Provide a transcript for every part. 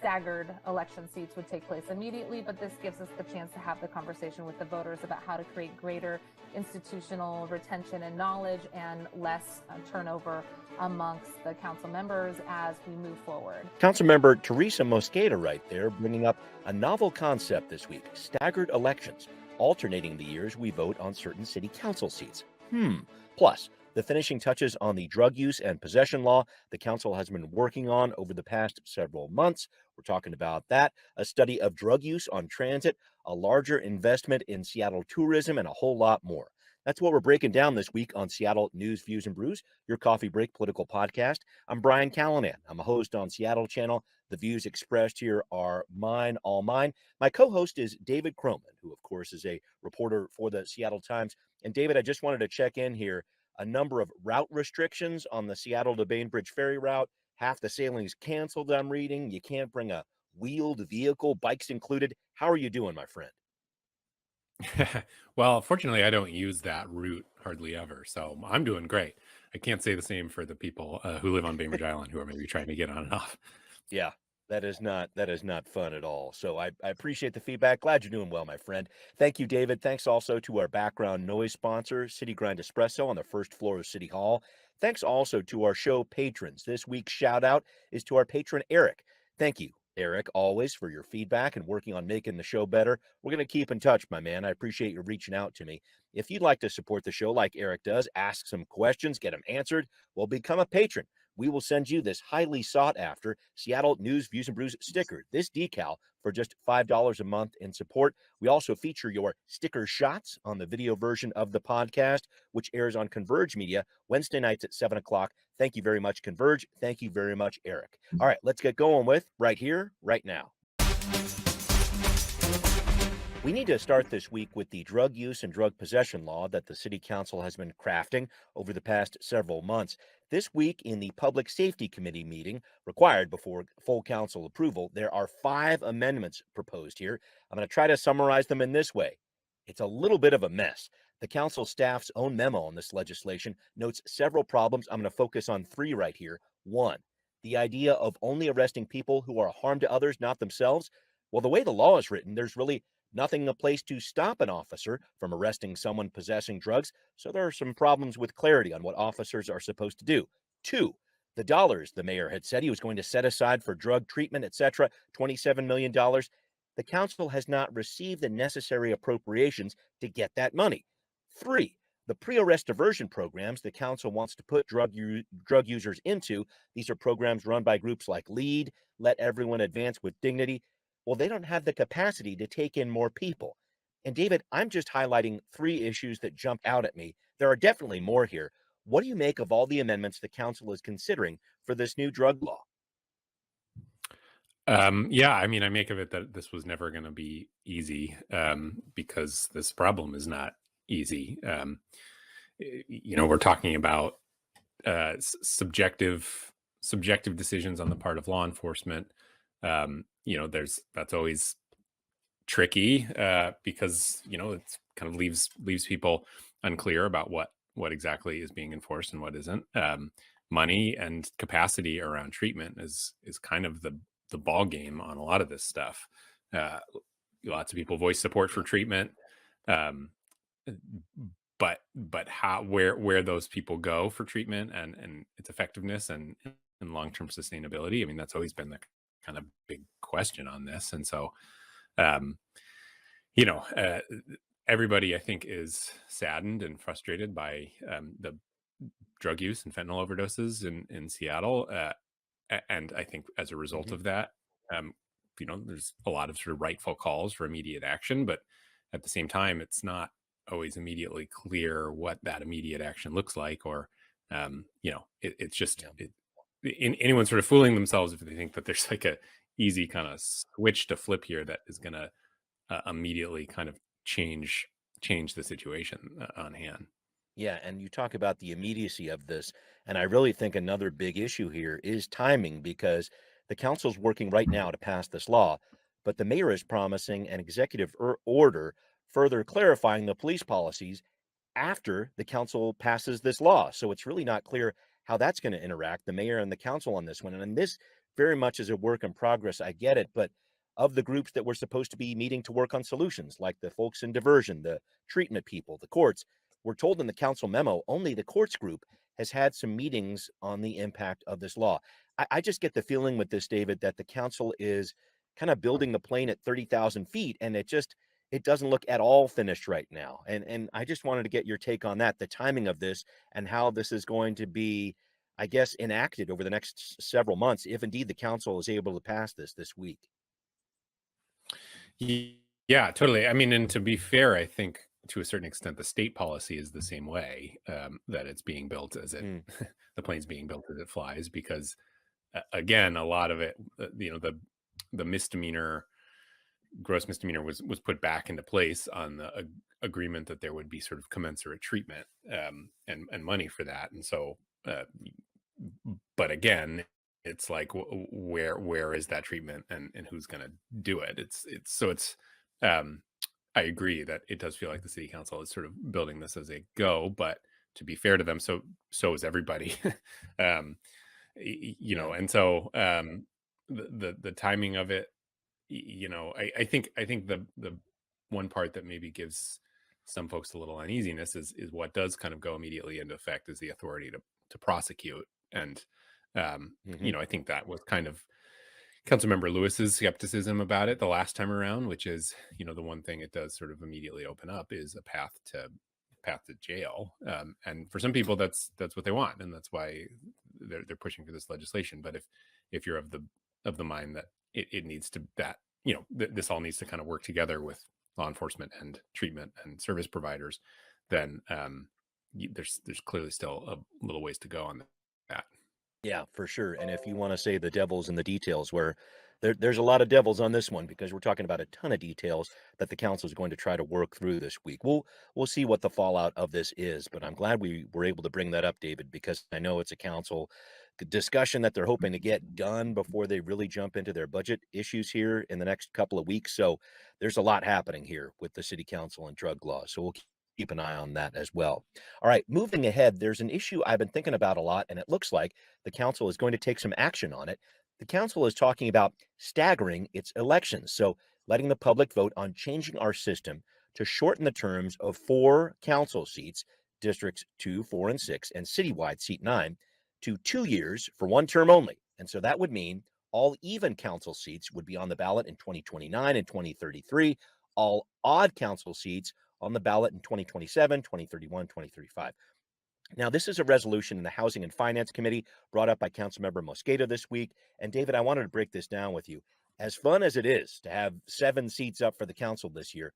staggered election seats would take place immediately, but this gives us the chance to have the conversation with the voters about how to create greater institutional retention and knowledge and less turnover amongst the council members as we move forward. Councilmember Teresa Mosqueda right there, bringing up a novel concept this week, staggered elections, alternating the years we vote on certain city council seats. Plus, the finishing touches on the drug use and possession law the council has been working on over the past several months. We're talking about that, a study of drug use on transit, a larger investment in Seattle tourism, and a whole lot more. That's what we're breaking down this week on Seattle News, Views, and Brews, your coffee break political podcast. I'm Brian Callanan. I'm a host on Seattle Channel. The views expressed here are mine, all mine. My co-host is David Croman, who, of course, is a reporter for the Seattle Times. And David, I just wanted to check in here. A number of route restrictions on the Seattle to Bainbridge ferry route. Half the sailings canceled, I'm reading. You can't bring a wheeled vehicle, bikes included. How are you doing, my friend? Well, fortunately, I don't use that route hardly ever, so I'm doing great. I can't say the same for the people who live on Bainbridge Island who are maybe trying to get on and off. Yeah, that is not fun at all. So I appreciate the feedback. Glad you're doing well, my friend. Thank you, David. Thanks also to our background noise sponsor, City Grind Espresso on the first floor of City Hall. Thanks also to our show patrons. This week's shout out is to our patron, Eric. Thank you, Eric, always for your feedback and working on making the show better. We're going to keep in touch, my man. I appreciate you reaching out to me. If you'd like to support the show like Eric does, ask some questions, get them answered, well, become a patron. We will send you this highly sought after Seattle News, Views, and Brews sticker, this decal, for just $5 a month in support. We also feature your sticker shots on the video version of the podcast, which airs on Converge Media Wednesday nights at 7 o'clock. Thank you very much, Converge. Thank you very much, Eric. All right, let's get going with right here, right now. We need to start this week with the drug use and drug possession law that the City Council has been crafting over the past several months. This week in the Public Safety Committee meeting, required before full council approval, there are 5 amendments proposed here. I'm going to try to summarize them in this way. It's a little bit of a mess. The council staff's own memo on this legislation notes several problems. I'm going to focus on 3 right here. 1, the idea of only arresting people who are a harm to others, not themselves. Well, the way the law is written, there's really nothing in place to stop an officer from arresting someone possessing drugs, so there are some problems with clarity on what officers are supposed to do. 2, the dollars the mayor had said he was going to set aside for drug treatment, etc., $27 million. The council has not received the necessary appropriations to get that money. 3, the pre-arrest diversion programs the council wants to put drug users into. These are programs run by groups like LEAD, Let Everyone Advance with Dignity. Well, they don't have the capacity to take in more people. And David, I'm just highlighting 3 issues that jump out at me. There are definitely more here. What do you make of all the amendments the council is considering for this new drug law? Yeah, I mean, I make of it that this was never going to be easy because this problem is not easy. We're talking about subjective decisions on the part of law enforcement. That's always tricky because it's kind of leaves people unclear about what exactly is being enforced and what isn't. Money and capacity around treatment is kind of the ball game on a lot of this stuff. Lots of people voice support for treatment, but where those people go for treatment and its effectiveness and long-term sustainability, I mean, that's always been the kind of big question on this. And so everybody, I think, is saddened and frustrated by the drug use and fentanyl overdoses in Seattle. And I think as a result of that, there's a lot of sort of rightful calls for immediate action, but at the same time, it's not always immediately clear what that immediate action looks like, or, it's just, anyone sort of fooling themselves if they think that there's like a easy kind of switch to flip here that is going to immediately kind of change the situation on hand. Yeah, and you talk about the immediacy of this, and I really think another big issue here is timing, because the council's working right now to pass this law, but the mayor is promising an executive order further clarifying the police policies after the council passes this law. So it's really not clear how that's going to interact, the mayor and the council on this one. And this very much is a work in progress. I get it, but of the groups that were supposed to be meeting to work on solutions, like the folks in diversion, the treatment people, the courts, we're told in the council memo only the courts group has had some meetings on the impact of this law. I just get the feeling with this, David, that the council is kind of building the plane at 30,000 feet, and it doesn't look at all finished right now. And I just wanted to get your take on that, the timing of this, and how this is going to be, I guess, enacted over the next several months, if indeed the council is able to pass this week. Yeah, totally. I mean, and to be fair, I think to a certain extent, the state policy is the same way, that it's being built as it, Mm. the plane's being built as it flies, because again, a lot of it, the misdemeanor, gross misdemeanor was put back into place on the agreement that there would be sort of commensurate treatment, and money for that. And so, but again, it's like, where is that treatment, and who's going to do it? It's um I agree that it does feel like the city council is sort of building this as they go, but to be fair to them, so is everybody. um Yeah. and so, the timing of it, I think the one part that maybe gives some folks a little uneasiness is what does kind of go immediately into effect is the authority to prosecute. And Hmm. I think that was kind of Councilmember Lewis's skepticism about it the last time around, which is, the one thing it does sort of immediately open up is a path to jail. And for some people, that's what they want, and that's why they're pushing for this legislation. But if you're of the mind that it needs to, that this all needs to kind of work together with law enforcement and treatment and service providers, then there's clearly still a little ways to go on that. Yeah, for sure. And if you want to say the devil's in the details, where there's a lot of devils on this one, because we're talking about a ton of details that the council is going to try to work through this week. We'll see what the fallout of this is, but I'm glad we were able to bring that up, David, because I know it's a council discussion that they're hoping to get done before they really jump into their budget issues here in the next couple of weeks. So there's a lot happening here with the city council and drug laws. So we'll keep an eye on that as well. All right, moving ahead, there's an issue I've been thinking about a lot, and it looks like the council is going to take some action on it. The council is talking about staggering its elections, so letting the public vote on changing our system to shorten the terms of 4 council seats, districts 2, 4, and 6, and citywide seat 9, to 2 years for 1 term only. And so that would mean all even council seats would be on the ballot in 2029 and 2033, all odd council seats on the ballot in 2027, 2031, 2035. Now, this is a resolution in the Housing and Finance Committee brought up by Councilmember Mosqueda this week. And David, I wanted to break this down with you. As fun as it is to have 7 seats up for the council this year,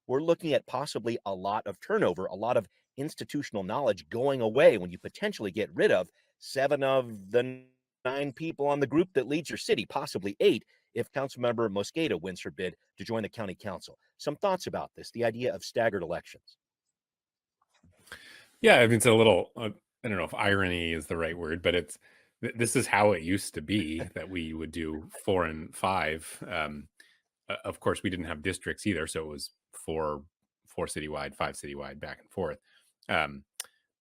we're looking at possibly a lot of turnover, a lot of institutional knowledge going away when you potentially get rid of 7 of the 9 people on the group that leads your city, possibly 8, if Councilmember Mosqueda wins her bid to join the county council. Some thoughts about this, the idea of staggered elections. Yeah, I mean, it's a little, I don't know if irony is the right word, but this is how it used to be, that we would do 4 and 5. Of course, we didn't have districts either, so it was four citywide, 5 citywide, back and forth.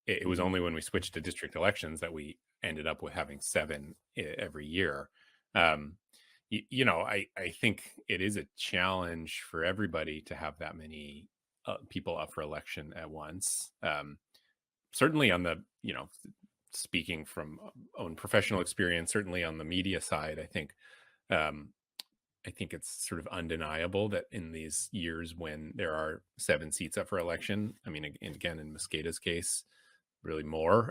It was Mhm. only when we switched to district elections that we ended up with having 7 every year. Um, I think it is a challenge for everybody to have that many people up for election at once. Certainly on the, speaking from own professional experience, certainly on the media side, um, I think it's sort of undeniable that in these years when there are 7 seats up for election, I mean, and again, in Mosqueda's case, really more,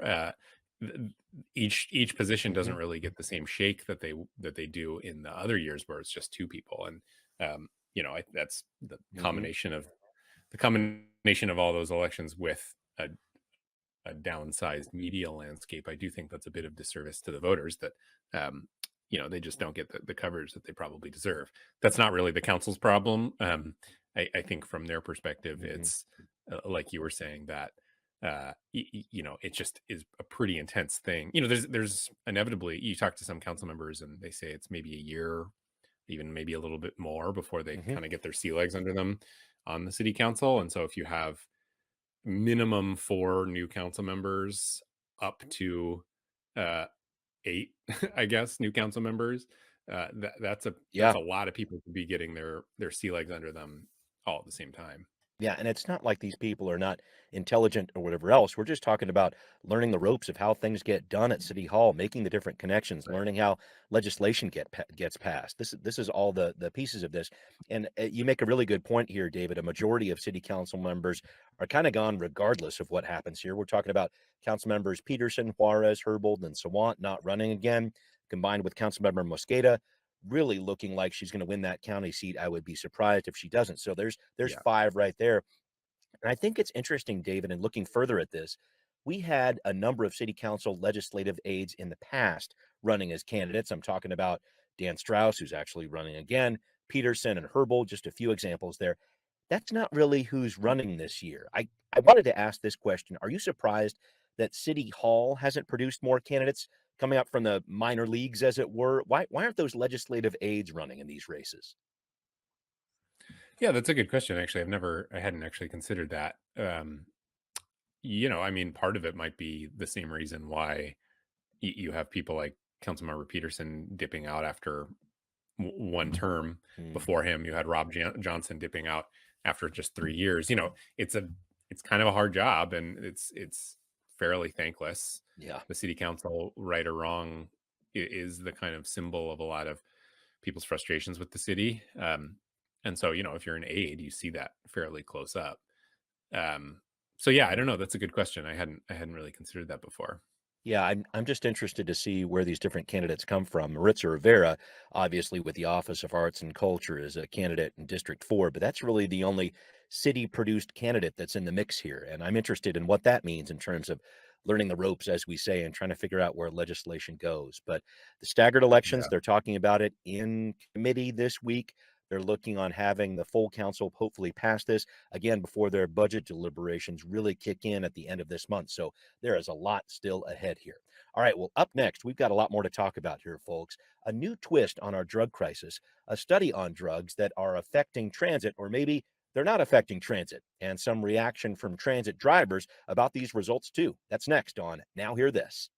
th- each position doesn't Mhm. really get the same shake that they do in the other years where it's just 2 people. And that's Mhm. the combination of all those elections with a downsized media landscape. I do think that's a bit of disservice to the voters, that they just don't get the coverage that they probably deserve. That's not really the council's problem. I think from their perspective, Mhm. it's like you were saying, that it just is a pretty intense thing. There's inevitably, you talk to some council members and they say it's maybe a year, even maybe a little bit more, before they Mhm. kind of get their sea legs under them on the city council. And so if you have minimum 4 new council members up to uh 8, I guess, new council members. That's Yeah. a lot of people to be getting their sea legs under them all at the same time. Yeah, and it's not like these people are not intelligent or whatever else. We're just talking about learning the ropes of how things get done at City Hall, making the different connections, Right. learning how legislation gets passed. This is all the pieces of this. And you make a really good point here, David. A majority of city council members are kind of gone regardless of what happens here. We're talking about council members Peterson, Juarez, Herbold, and Sawant not running again, combined with council member Mosqueda really looking like she's going to win that county seat. I would be surprised if she doesn't. So there's Yeah. 5 right there. And I think it's interesting, David, and looking further at this, we had a number of city council legislative aides in the past running as candidates. I'm talking about Dan Strauss, who's actually running again, Peterson and Herbold, just a few examples there. That's not really who's running this year. I wanted to ask this question. Are you surprised that City Hall hasn't produced more candidates coming up from the minor leagues, as it were? Why aren't those legislative aides running in these races? Yeah, that's a good question, actually. I hadn't actually considered that. I mean, part of it might be the same reason why you have people like Councilmember Peterson dipping out after one term. Hmm, Before him, you had Rob Johnson dipping out after just 3 years. It's kind of a hard job, and it's fairly thankless. yeah. The city council, right or wrong, is the kind of symbol of a lot of people's frustrations with the city. And so, if you're an aide, you see that fairly close up. So yeah, I don't know. That's a good question. I hadn't really considered that before. Yeah, I'm just interested to see where these different candidates come from. Maritza Rivera, obviously with the Office of Arts and Culture, is a candidate in District 4, but that's really the only city-produced candidate that's in the mix here. And I'm interested in what that means in terms of learning the ropes, as we say, and trying to figure out where legislation goes. But the staggered elections, Yeah. they're talking about it in committee this week. They're looking on having the full council hopefully pass this again before their budget deliberations really kick in at the end of this month. So there is a lot still ahead here. All right, well, up next, we've got a lot more to talk about here, folks. A new twist on our drug crisis, a study on drugs that are affecting transit, or maybe they're not affecting transit, and some reaction from transit drivers about these results, too. That's next on Now Hear This.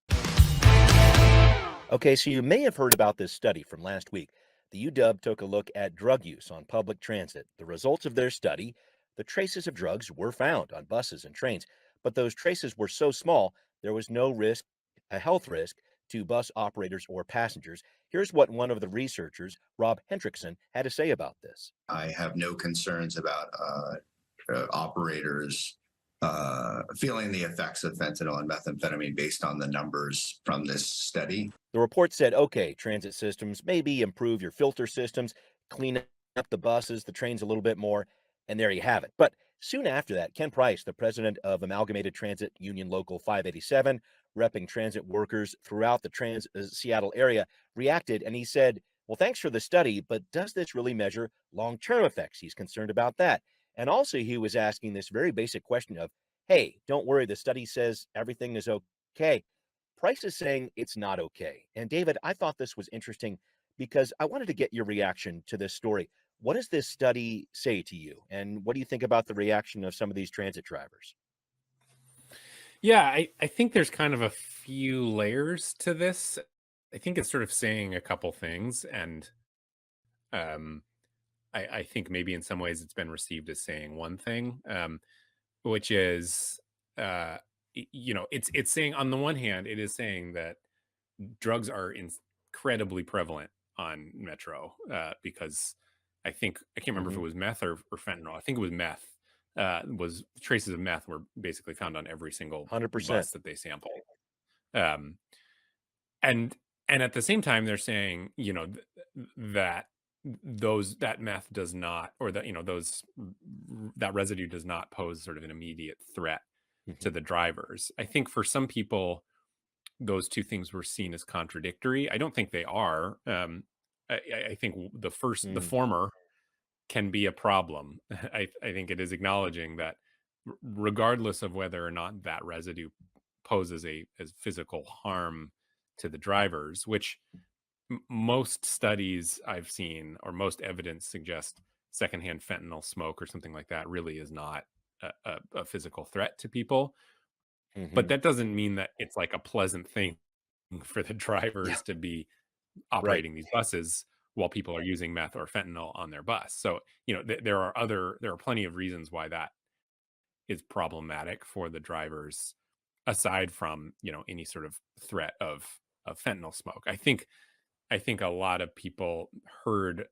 Okay, so you may have heard about this study from last week. The UW took a look at drug use on public transit. The results of their study, the traces of drugs were found on buses and trains, but those traces were so small, there was no risk, a health risk, to bus operators or passengers. Here's what one of the researchers, Rob Hendrickson, had to say about this. I have no concerns about operators feeling the effects of fentanyl and methamphetamine based on the numbers from this study. The report said, okay, transit systems, maybe improve your filter systems, clean up the buses, the trains a little bit more, and there you have it. But soon after that, Ken Price, the president of Amalgamated Transit Union Local 587, repping transit workers throughout the Seattle area, reacted and he said, well, thanks for the study, but does this really measure long-term effects? He's concerned about that. And also, he was asking this very basic question of, hey, don't worry, the study says everything is okay. Price is saying it's not okay. And David, I thought this was interesting because I wanted to get your reaction to this story. What does this study say to you? And what do you think about the reaction of some of these transit drivers? Yeah, I think there's kind of a few layers to this. I think it's sort of saying a couple things, and um, I think maybe in some ways it's been received as saying one thing, which is, it's saying on the one hand, it is saying that drugs are incredibly prevalent on Metro, because I can't remember if Hmm. it was meth or fentanyl. I think it was meth. Was traces of meth were basically found on every single 100%. bus that they sampled. Um, and and at the same time, they're saying, that that meth does not, or that that residue does not pose sort of an immediate threat Hmm. to the drivers. I think for some people, those two things were seen as contradictory. I don't think they are. I think the Mm. former can be a problem. I think it is acknowledging that regardless of whether or not that residue poses a as physical harm to the drivers, which most studies I've seen or most evidence suggest secondhand fentanyl smoke or something like that really is not a physical threat to people. But Hmm. that doesn't mean that it's like a pleasant thing for the drivers to be Right. operating these buses while people are using meth or fentanyl on their bus. So, there are plenty of reasons why that is problematic for the drivers, aside from, any sort of threat of fentanyl smoke. I think a lot of people heard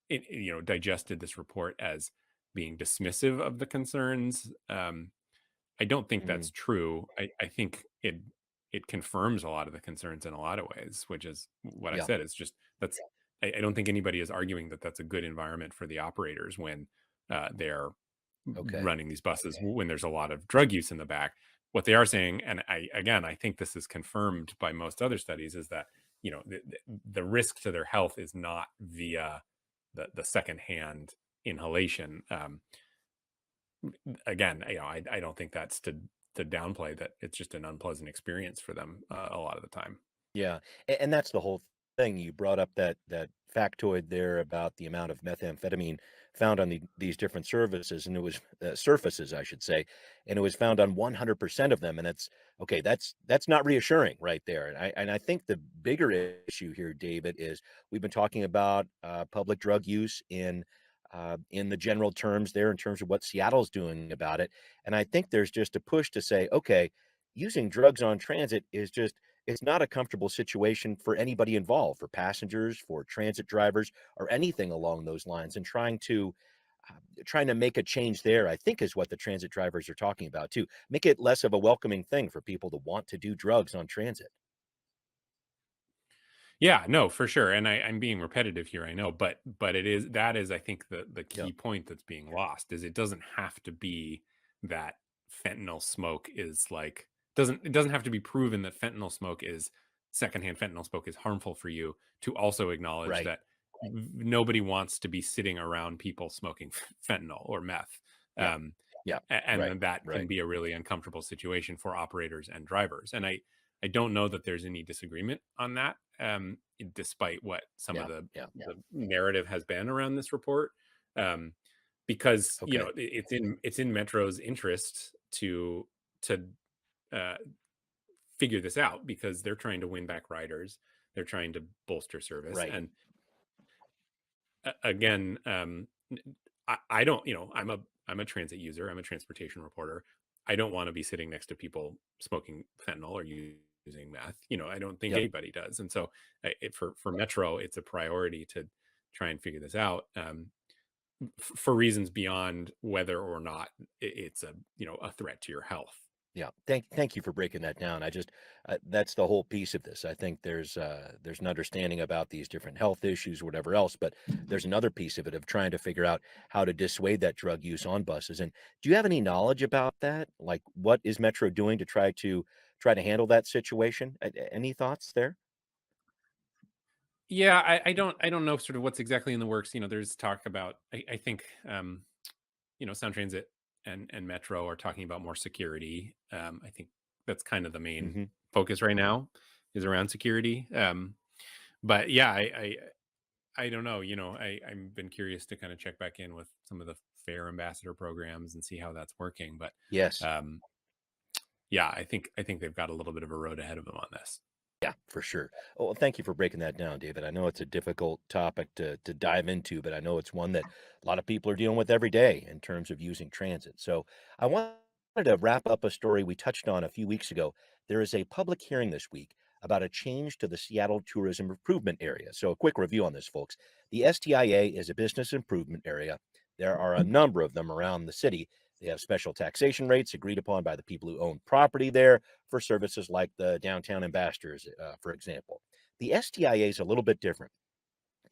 it, digested this report as being dismissive of the concerns. I don't think Mhm. that's true. I think it confirms a lot of the concerns in a lot of ways, which is what I Yeah. said. It's just that's I don't think anybody is arguing that that's a good environment for the operators when they're Okay. running these buses when there's a lot of drug use in the back. What they are saying, and I think this is confirmed by most other studies, is that the risk to their health is not via the secondhand inhalation. Again, I don't think that's to downplay that it's just an unpleasant experience for them a lot of the time. Yeah, and that's the whole thing. You brought up that factoid there about the amount of methamphetamine found on these different services, and it was surfaces, I should say, and it was found on 100% of them, and that's okay. That's not reassuring right there. And I think the bigger issue here, David, is we've been talking about public drug use in the general terms there in terms of what Seattle's doing about it, and I think there's just a push to say, okay, using drugs on transit is just it's not a comfortable situation for anybody involved, for passengers, for transit drivers, or anything along those lines. And trying to make a change there, I think, is what the transit drivers are talking about too. Make it less of a welcoming thing for people to want to do drugs on transit. Yeah, no, for sure. And I'm being repetitive here, I know, but that is, I think, the Yeah. key point that's being lost is it doesn't have to be that fentanyl smoke is like it doesn't have to be proven that fentanyl smoke is secondhand fentanyl smoke is harmful for you to also acknowledge Right. that nobody wants to be sitting around people smoking fentanyl or meth. Yeah. Um, Yeah. and Right. then that can Right. be a really uncomfortable situation for operators and drivers. And I don't know that there's any disagreement on that, despite what some of Yeah. Yeah. the narrative has been around this report, um, because Okay. it's in Metro's interest to uh, figure this out because they're trying to win back riders, they're trying to bolster service, Right. and again, I don't, I'm a transit user, I'm a transportation reporter. I don't want to be sitting next to people smoking fentanyl or using meth. I don't think Yep. anybody does. And so, for Metro, it's a priority to try and figure this out, for reasons beyond whether or not it's a threat to your health. Yeah. Thank you for breaking that down. I just that's the whole piece of this. I think there's an understanding about these different health issues, whatever else, but there's another piece of it of trying to figure out how to dissuade that drug use on buses. And do you have any knowledge about that? Like, what is Metro doing to try to handle that situation? Any thoughts there? Yeah, I don't know sort of what's exactly in the works. There's talk about, I think, Sound Transit and Metro are talking about more security. I think that's kind of the main Hmm. focus right now is around security. But yeah, I don't know. I've been curious to kind of check back in with some of the fare ambassador programs and see how that's working. But Yes. um, yeah, I think they've got a little bit of a road ahead of them on this. Yeah, for sure. Oh, well, thank you for breaking that down, David. I know it's a difficult topic to dive into, but I know it's one that a lot of people are dealing with every day in terms of using transit. So I wanted to wrap up a story we touched on a few weeks ago. There is a public hearing this week about a change to the Seattle Tourism Improvement Area. So a quick review on this, folks. The STIA is a business improvement area. There are a number of them around the city. They have special taxation rates agreed upon by the people who own property there for services like the downtown ambassadors, for example. The STIA is a little bit different.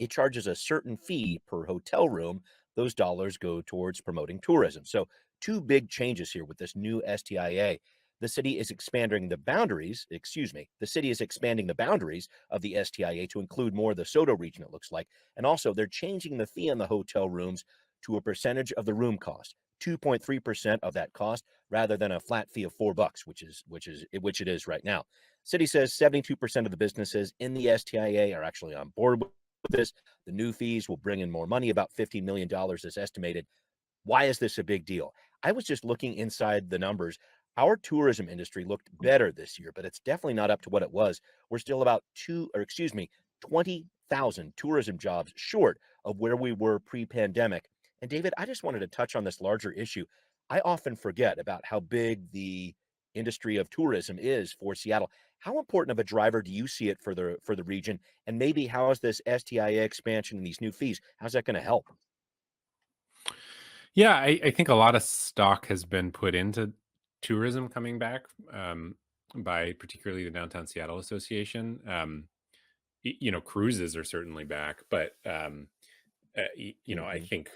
It charges a certain fee per hotel room. Those dollars go towards promoting tourism. So, two big changes here with this new STIA. The city is expanding the boundaries, excuse me, the city is expanding the boundaries of the STIA to include more of the SoDo region, it looks like. And also, they're changing the fee on the hotel rooms to a percentage of the room cost, 2.3% of that cost, rather than a flat fee of $4, which it is right now. City says 72% of the businesses in the STIA are actually on board with this. The new fees will bring in more money, about $15 million is estimated. Why is this a big deal? I was just looking inside the numbers. Our tourism industry looked better this year, but it's definitely not up to what it was. We're still about 20,000 tourism jobs short of where we were pre-pandemic. And David, I just wanted to touch on this larger issue. I often forget about how big the industry of tourism is for Seattle. How important of a driver do you see it for the region? And maybe how is this STIA expansion and these new fees? How's that going to help? Yeah, I think a lot of stock has been put into tourism coming back, by particularly the Downtown Seattle Association. Cruises are certainly back, but I Hmm. think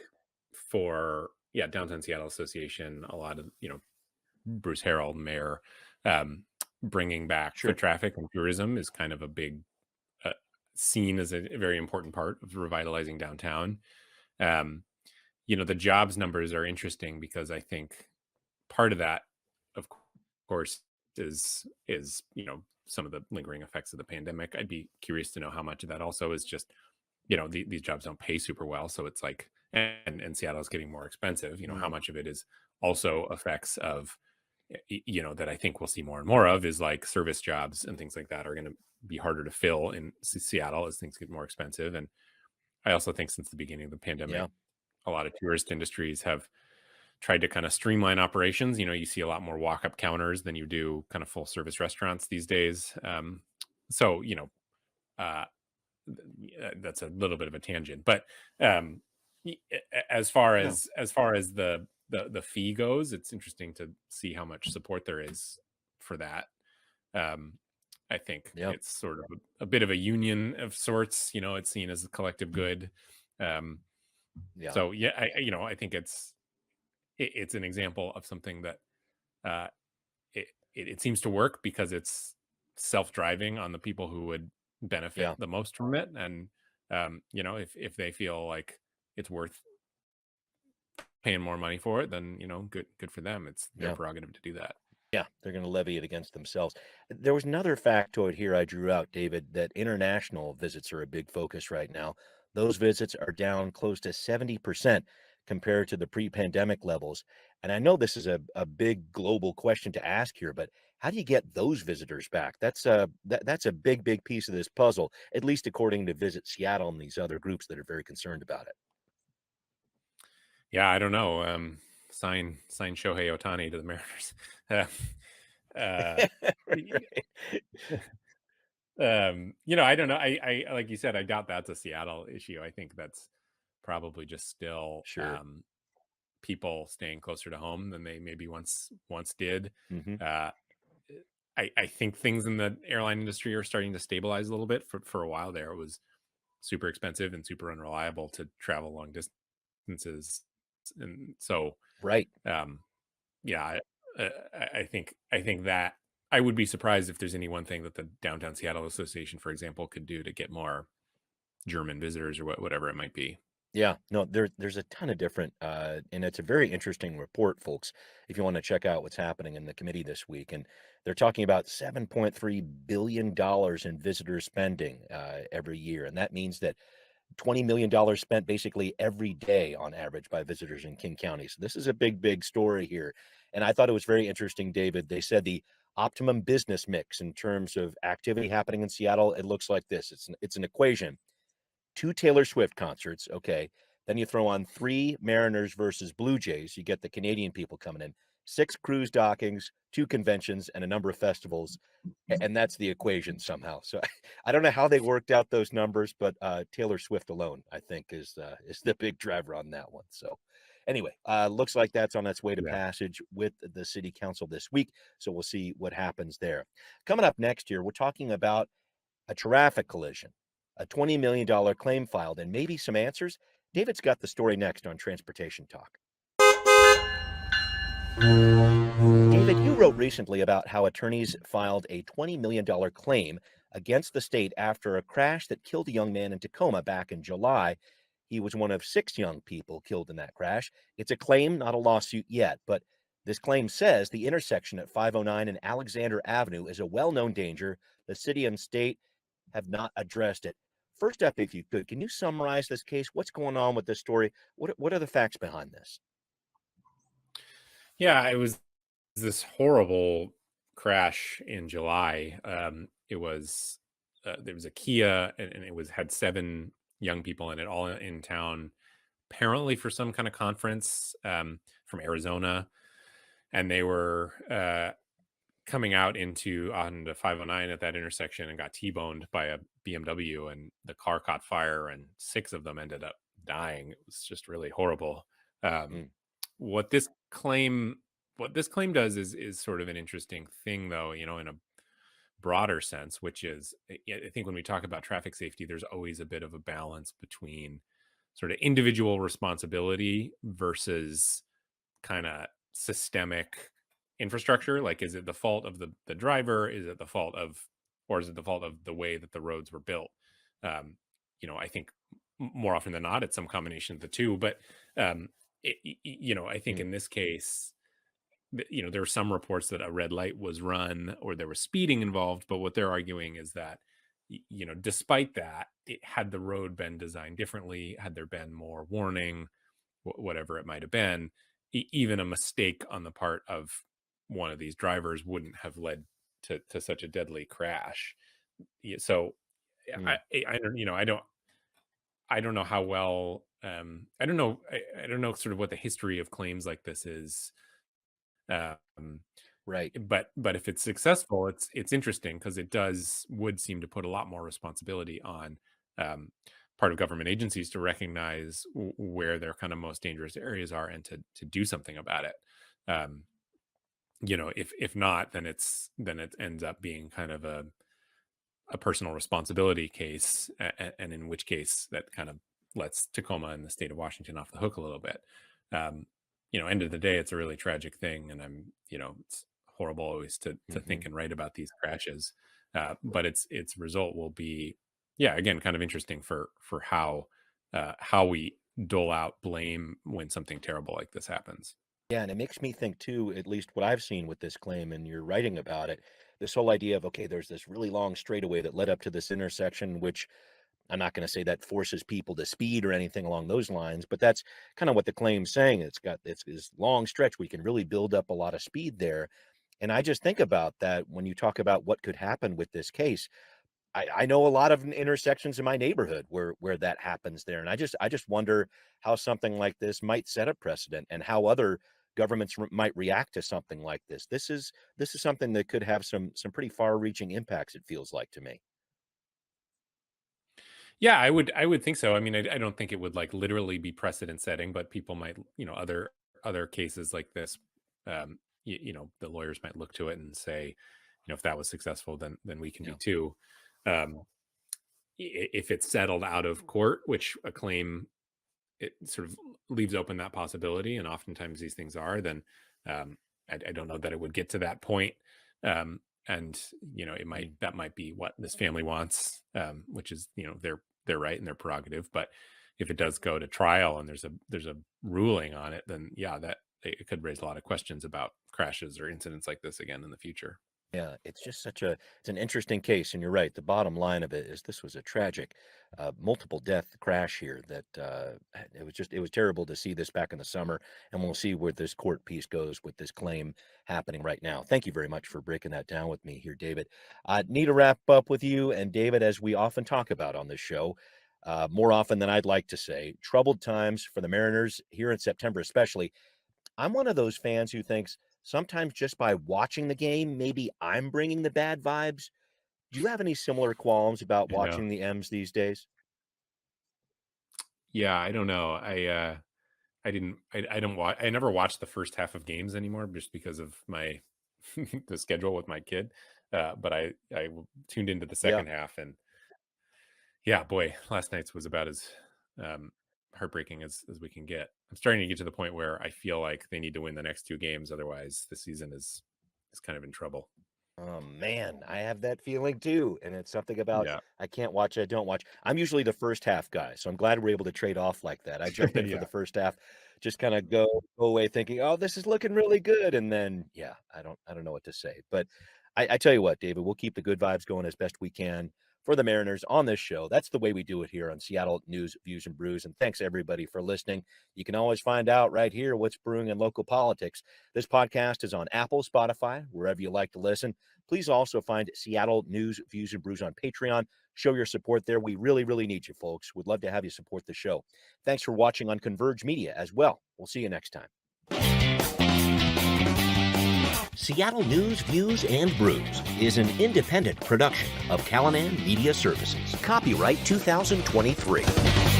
for Downtown Seattle Association, a lot of Bruce Harrell, mayor, um, bringing back foot Sure. traffic and tourism is kind of a big uh, seen as a very important part of revitalizing downtown. Um, the jobs numbers are interesting because I think part of that, of course, is some of the lingering effects of the pandemic. I'd be curious to know how much of that also is just these jobs don't pay super well, so it's like, and Seattle's getting more expensive. How Mm, much of it is also effects of that I think we'll see more and more of is like service jobs and things like that are going to be harder to fill in Seattle as things get more expensive. And I also think since the beginning of the pandemic, yeah. a lot of tourist industries have tried to kind of streamline operations. You see a lot more walk up counters than you do kind of full service restaurants these days. So, uh, that's a little bit of a tangent, but um, as far No. as the fee goes, it's interesting to see how much support there is for that. Um, I think Yeah. it's sort of a bit of a union of sorts. It's seen as a collective good. Um, Yeah. so yeah, I think it's an example of something that uh, it seems to work because it's self-driving on the people who would benefit Yeah. the most from it. And if they feel like it's worth paying more money for it, then good for them. It's their Yeah. prerogative to do that. Yeah, they're going to levy it against themselves. There was another factoid here I drew out, David, that international visits are a big focus right now. Those visits are down close to 70% compared to the pre-pandemic levels. And I know this is a big global question to ask here, but how do you get those visitors back? That's a big piece of this puzzle, at least according to Visit Seattle and these other groups that are very concerned about Yeah, I don't know. Sign Shohei Otani to the Mariners. uh, it. Right. I don't know. I like you said, I doubt that's a Seattle issue. I think that's probably just still Sure. people staying closer to home than they maybe once did. Hmm. Uh, I think things in the airline industry are starting to stabilize a little bit. For a while there, it was super expensive and super unreliable to travel long distances, and so Right. um, yeah, I think that I would be surprised if there's any one thing that the Downtown Seattle Association, for example, could do to get more German visitors or whatever it might be. Yeah, no, there's a ton of different, and it's a very interesting report, folks. If you want to check out what's happening in the committee this week, and they're talking about $7.3 billion in visitor spending every year, and that means that $20 million spent basically every day on average by visitors in King County. So this is a big story here, and I thought it was very interesting, David. They said the optimum business mix in terms of activity happening in Seattle. It looks like this. It's an equation: two Taylor Swift concerts, okay. Then you throw on three Mariners versus Blue Jays. You get the Canadian people coming in. Six cruise dockings, two conventions, and a number of festivals. And that's the equation somehow. So I don't know how they worked out those numbers, but Taylor Swift alone, I think, is the big driver on that one. So anyway, looks like that's on its way to Yeah. passage with the city council this week. So we'll see what happens there. Coming up next year, we're talking about a traffic collision, a $20 million claim filed, and maybe some answers. David's got the story next on Transportation Talk. David, you wrote recently about how attorneys filed a $20 million claim against the state after a crash that killed a young man in Tacoma back in July. He was one of 6 young people killed in that crash. It's a claim, not a lawsuit yet, but this claim says the intersection at 509 and Alexander Avenue is a well-known danger. The city and state have not addressed it. First up, if you could, can you summarize this case? What's going on with this story? What are the facts behind this? Yeah, it was this horrible crash in July. It was there was a Kia, and it was had 7 young people in it, all in town, apparently for some kind of conference from Arizona, and they were coming out into on the 509 at that intersection and got T-boned by a BMW, and the car caught fire, and 6 of them ended up dying. It was just really horrible. Um, Mm. what this claim what this claim does is sort of an interesting thing, though, in a broader sense, which is I think when we talk about traffic safety, there's always a bit of a balance between sort of individual responsibility versus kind of systemic infrastructure. Like, is it the fault of the driver? Is it the fault of, or is it the fault of the way that the roads were built? um I think more often than not it's some combination of the two, but um I think Mm. in this case, there were some reports that a red light was run or there was speeding involved, but what they're arguing is that despite that, had the road been designed differently, had there been more warning, whatever it might have been, even a mistake on the part of one of these drivers wouldn't have led to such a deadly crash. So Mm. I don't, I don't know how well, I don't know sort of what the history of claims like this is. um Right. but if it's successful, it's interesting because it would seem to put a lot more responsibility on um, part of government agencies to recognize where their kind of most dangerous areas are and to do something about it. um, if not, then it ends up being kind of a personal responsibility case, and in which case that kind of lets Tacoma and the state of Washington off the hook a little bit. Um, End of the day, it's a really tragic thing, and it's horrible always to Hmm. think and write about these crashes, but its result will be, yeah, again, kind of interesting for how we dole out blame when something terrible like this happens. Yeah, and it makes me think too, at least what I've seen with this claim, and you're writing about it, this whole idea of, okay, there's this really long straightaway that led up to this intersection, which I'm not going to say that forces people to speed or anything along those lines, but that's kind of what the claim's saying. It's got this long stretch. We can really build up a lot of speed there. And I just think about that when you talk about what could happen with this case. I know a lot of intersections in my neighborhood where that happens there, and I just wonder how something like this might set a precedent and how other governments might react to something like this. This is something that could have some pretty far-reaching impacts. It feels like to me. Yeah, I would think so. I mean, I don't think it would like literally be precedent setting, but people might, other cases like this, the lawyers might look to it and say, if that was successful, then we can be Yeah. too. Um, if it's settled out of court, which a claim, it sort of leaves open that possibility, and oftentimes these things are, then I don't know that it would get to that point. And it might, Mm. that might be what this family wants, which is, their right and their prerogative. But if it does go to trial and there's a ruling on it, then yeah, that it could raise a lot of questions about crashes or incidents like this again in the future. Yeah, it's just it's an interesting case, and you're right. The bottom line of it is this was a tragic, multiple death crash here. It was terrible to see this back in the summer, and we'll see where this court piece goes with this claim happening right now. Thank you very much for breaking that down with me here, David. Need to wrap up with you and David, as we often talk about on this show. More often than I'd like to say, troubled times for the Mariners here in September, especially. I'm one of those fans who thinks sometimes just by watching the game, maybe I'm bringing the bad vibes. Do you have any similar qualms about I know. watching the M's these days? Yeah, I don't know. I don't watch. I never watch the first half of games anymore just because of my the schedule with my kid. But tuned into the Yeah. second half, and yeah, boy, last night's was about as um, heartbreaking as we can get. I'm starting to get to the point where I feel like they need to win the next 2 games, otherwise the season is kind of in trouble. Oh man, I have that feeling too. And it's something about Yeah, I can't watch, I don't watch. I'm usually the first half guy, so I'm glad we're able to trade off like that. I jump in for the yeah, first half, just kind of go away thinking, oh, this is looking really good. And then yeah, I don't know what to say. But I tell you what, David, we'll keep the good vibes going as best we can for the Mariners on this show. That's the way we do it here on Seattle News, Views, and Brews. And thanks, everybody, for listening. You can always find out right here what's brewing in local politics. This podcast is on Apple, Spotify, wherever you like to listen. Please also find Seattle News, Views, and Brews on Patreon. Show your support there. We really, really need you, folks. We'd love to have you support the show. Thanks for watching on Converge Media as well. We'll see you next time. Seattle News, Views, and Brews is an independent production of Callanan Media Services. Copyright 2023.